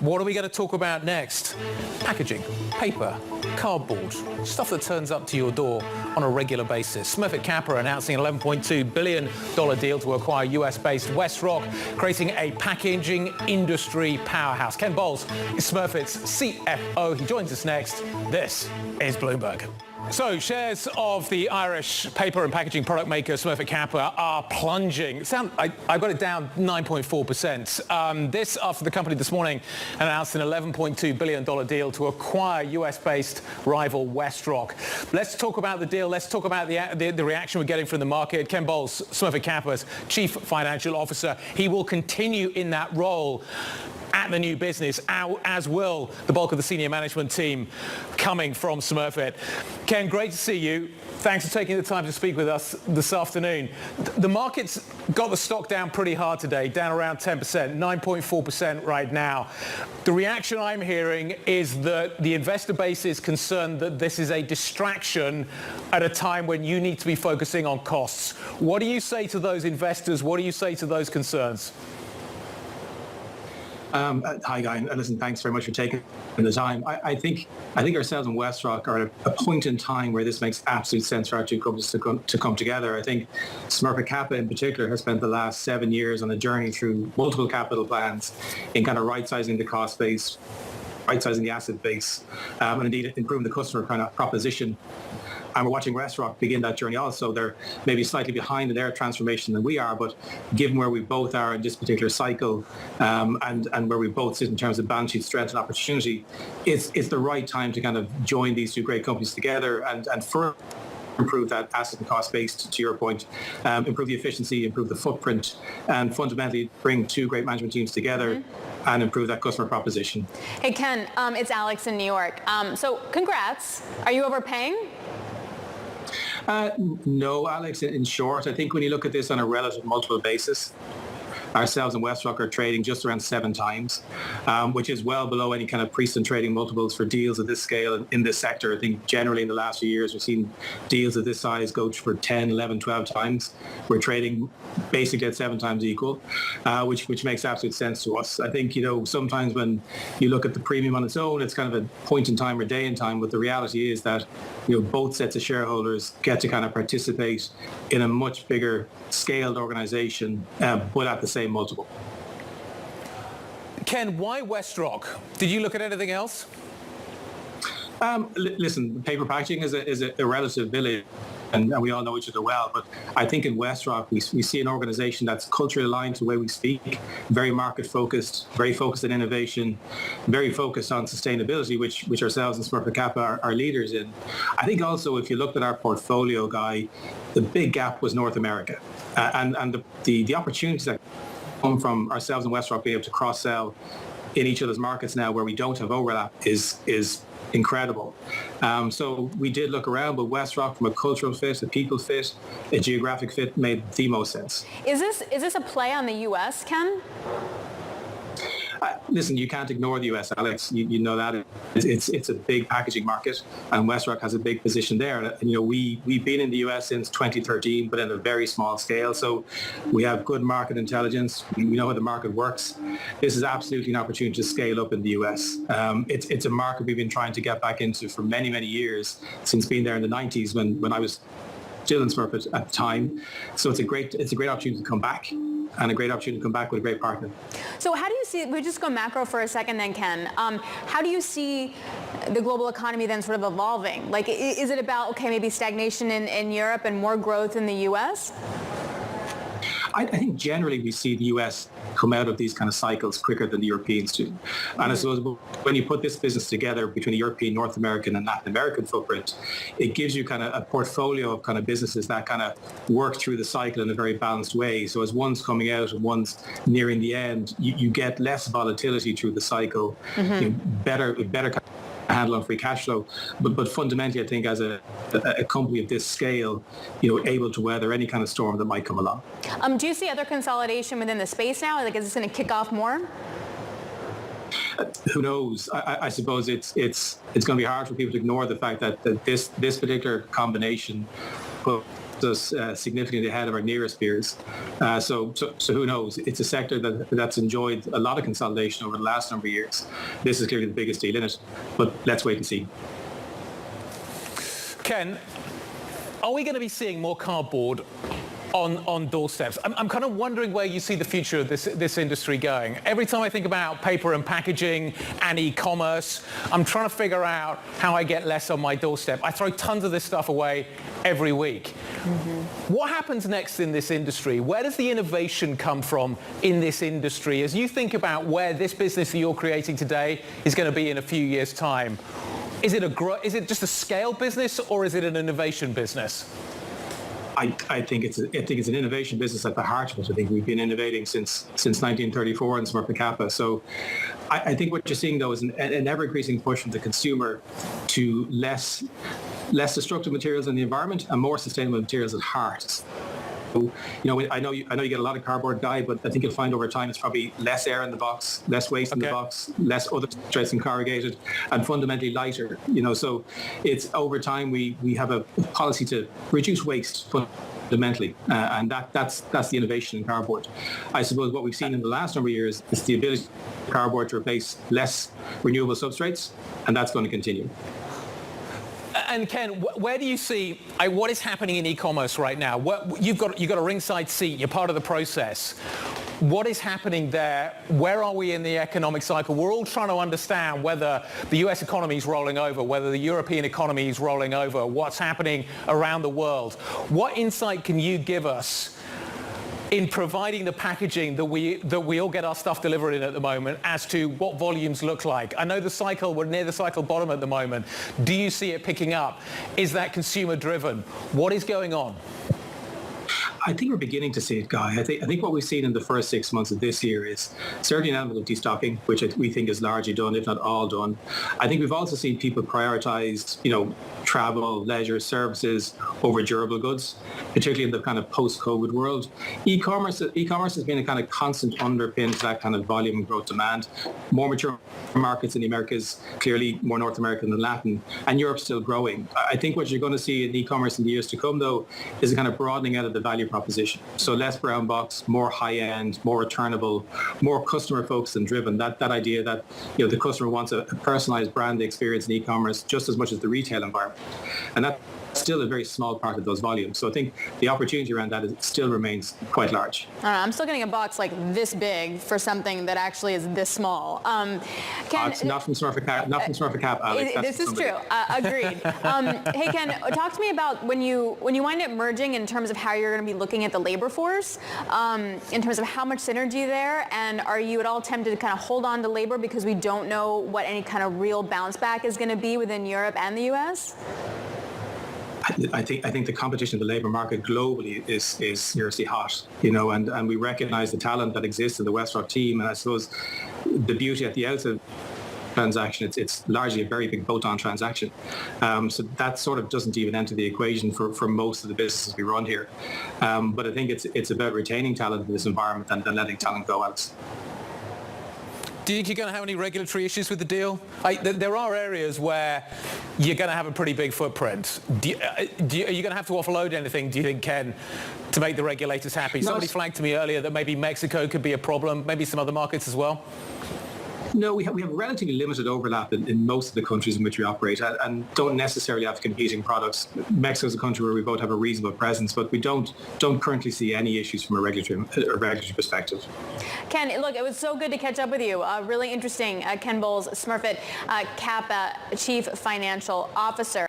What are we going to talk about next? Packaging, paper, cardboard, stuff that turns up to your door on a regular basis. Smurfit Kappa announcing an $11.2 billion deal to acquire US-based WestRock, creating a packaging industry powerhouse. Ken Bowles is Smurfit's CFO. He joins us next. This is Bloomberg. So shares of the Irish paper and packaging product maker Smurfit Kappa are plunging. I've got it down 9.4%. This after the company this morning announced an $11.2 billion deal to acquire US-based rival WestRock. Let's talk about the deal. Let's talk about the reaction we're getting from the market. Ken Bowles, Smurfit Kappa's Chief Financial Officer. He will continue in that role at the new business, as will the bulk of the senior management team coming from Smurfit. Ken, great to see you. Thanks for taking the time to speak with us this afternoon. The market's got the stock down pretty hard today, down around 10%, 9.4% right now. The reaction I'm hearing is that the investor base is concerned that this is a distraction at a time when you need to be focusing on costs. What do you say to those investors? What do you say to those concerns? Hi, Guy, and listen, thanks very much for taking the time. I think ourselves and WestRock are at a point in time where this makes absolute sense for our two companies to come together. I think Smurfit Kappa in particular has spent the last 7 years on a journey through multiple capital plans in kind of right-sizing the cost base, right-sizing the asset base, and indeed improving the customer kind of proposition. And we're watching WestRock begin that journey also. They're maybe slightly behind in their transformation than we are, but given where we both are in this particular cycle and where we both sit in terms of balance sheet strength and opportunity, it's the right time to kind of join these two great companies together and further improve that asset and cost base, to your point, improve the efficiency, improve the footprint, and fundamentally bring two great management teams together and improve that customer proposition. Hey, Ken, it's Alix in New York. So congrats. Are you overpaying? No, Alex, in short, I think when you look at this on a relative multiple basis, ourselves and WestRock are trading just around 7 times, which is well below any kind of precedent trading multiples for deals of this scale in this sector. I think generally in the last few years, we've seen deals of this size go for 10, 11, 12 times. We're trading basically at 7 times equal, which makes absolute sense to us. I think, sometimes when you look at the premium on its own, it's kind of a point in time or day in time, but the reality is that, both sets of shareholders get to kind of participate in a much bigger scaled organization, but at the same multiple. Ken, why WestRock? Did you look at anything else? Listen, paper packaging is a relative village, and we all know each other well. But I think in WestRock, we see an organization that's culturally aligned to the way we speak, very market focused, very focused on innovation, very focused on sustainability, which ourselves and Smurfit Kappa are leaders in. I think also, if you looked at our portfolio, Guy, the big gap was North America, and the opportunities that come from ourselves and WestRock being able to cross-sell in each other's markets now where we don't have overlap is incredible. So we did look around, but WestRock, from a cultural fit, a people fit, a geographic fit, made the most sense. Is this a play on the U.S., Ken? Listen, you can't ignore the US, Alex. You know that it's a big packaging market, and WestRock has a big position there. And, we've been in the US since 2013, but in a very small scale. So we have good market intelligence. We know how the market works. This is absolutely an opportunity to scale up in the US. It's a market we've been trying to get back into for many, many years, since being there in the 90s when I was still in Smurfit at the time. So it's a great opportunity to come back, and a great opportunity to come back with a great partner. So how do you see, we just go macro for a second then, Ken, how do you see the global economy then sort of evolving? Like, is it about, maybe stagnation in Europe and more growth in the US? I think generally we see the US come out of these kind of cycles quicker than the Europeans do. And I suppose when you put this business together between the European, North American and Latin American footprint, it gives you kind of a portfolio of kind of businesses that kind of work through the cycle in a very balanced way. So as one's coming out and one's nearing the end, you get less volatility through the cycle, better handle on free cash flow, but fundamentally, I think as a company of this scale, able to weather any kind of storm that might come along. Do you see other consolidation within the space now? Like, is this going to kick off more? Who knows? I suppose it's going to be hard for people to ignore the fact that this particular combination us significantly ahead of our nearest peers. So who knows? It's a sector that's enjoyed a lot of consolidation over the last number of years. This is clearly the biggest deal in it, but let's wait and see. Ken, are we going to be seeing more cardboard on doorsteps? I'm kind of wondering where you see the future of this industry going. Every time I think about paper and packaging and e-commerce, I'm trying to figure out how I get less on my doorstep. I throw tons of this stuff away every week. What happens next in this industry? Where does the innovation come from in this industry? As you think about where this business that you're creating today is going to be in a few years' time, is it just a scale business or is it an innovation business? I think it's an innovation business at the heart of it. I think we've been innovating since 1934 in Smurfit Kappa. So I think what you're seeing, though, is an ever-increasing push from the consumer to less destructive materials in the environment and more sustainable materials at heart. You know, I know you get a lot of cardboard, Guy, but I think you'll find over time it's probably less air in the box, less waste in the box, less other stress and corrugated, and fundamentally lighter. You know, so it's over time we have a policy to reduce waste fundamentally, and that's the innovation in cardboard. I suppose what we've seen in the last number of years is the ability of cardboard to replace less renewable substrates, and that's going to continue. And Ken, where do you see what is happening in e-commerce right now? You've got a ringside seat. You're part of the process. What is happening there? Where are we in the economic cycle? We're all trying to understand whether the US economy is rolling over, whether the European economy is rolling over, what's happening around the world. What insight can you give us in providing the packaging that we all get our stuff delivered in at the moment as to what volumes look like? I know we're near the cycle bottom at the moment. Do you see it picking up? Is that consumer driven? What is going on? I think we're beginning to see it, Guy. I think what we've seen in the first 6 months of this year is certainly an element of destocking, which we think is largely done, if not all done. I think we've also seen people prioritize, travel, leisure, services over durable goods, particularly in the kind of post-COVID world. E-commerce has been a kind of constant underpin to that kind of volume growth demand. More mature markets in the Americas, clearly more North American than Latin, and Europe's still growing. I think what you're going to see in e-commerce in the years to come, though, is a kind of broadening out of the value proposition. So less brown box, more high-end, more returnable, more customer-focused and driven. That idea that the customer wants a personalized brand experience in e-commerce just as much as the retail environment. And that's still a very small part of those volumes. So I think the opportunity around that still remains quite large. I don't know, I'm still getting a box like this big for something that actually is this small. It's not from Smurfit Kappa, Alix. This is true. Agreed. Hey, Ken, talk to me about when you wind up merging in terms of how you're going to be looking at the labor force, in terms of how much synergy there, and are you at all tempted to kind of hold on to labor because we don't know what any kind of real bounce back is going to be within Europe and the U.S.? I think the competition in the labour market globally is seriously hot, and we recognise the talent that exists in the WestRock team. And I suppose the beauty at the outset transaction, it's largely a very big bolt-on transaction. So that sort of doesn't even enter the equation for most of the businesses we run here. But I think it's about retaining talent in this environment than letting talent go, Alix. Do you think you're going to have any regulatory issues with the deal? There are areas where you're going to have a pretty big footprint. Are you going to have to offload anything, do you think, Ken, to make the regulators happy? Somebody flagged to me earlier that maybe Mexico could be a problem, maybe some other markets as well. No, we have relatively limited overlap in most of the countries in which we operate and don't necessarily have competing products. Mexico is a country where we both have a reasonable presence, but we don't currently see any issues from a regulatory perspective. Ken, look, it was so good to catch up with you. Really interesting. Ken Bowles, Smurfit Kappa Chief Financial Officer.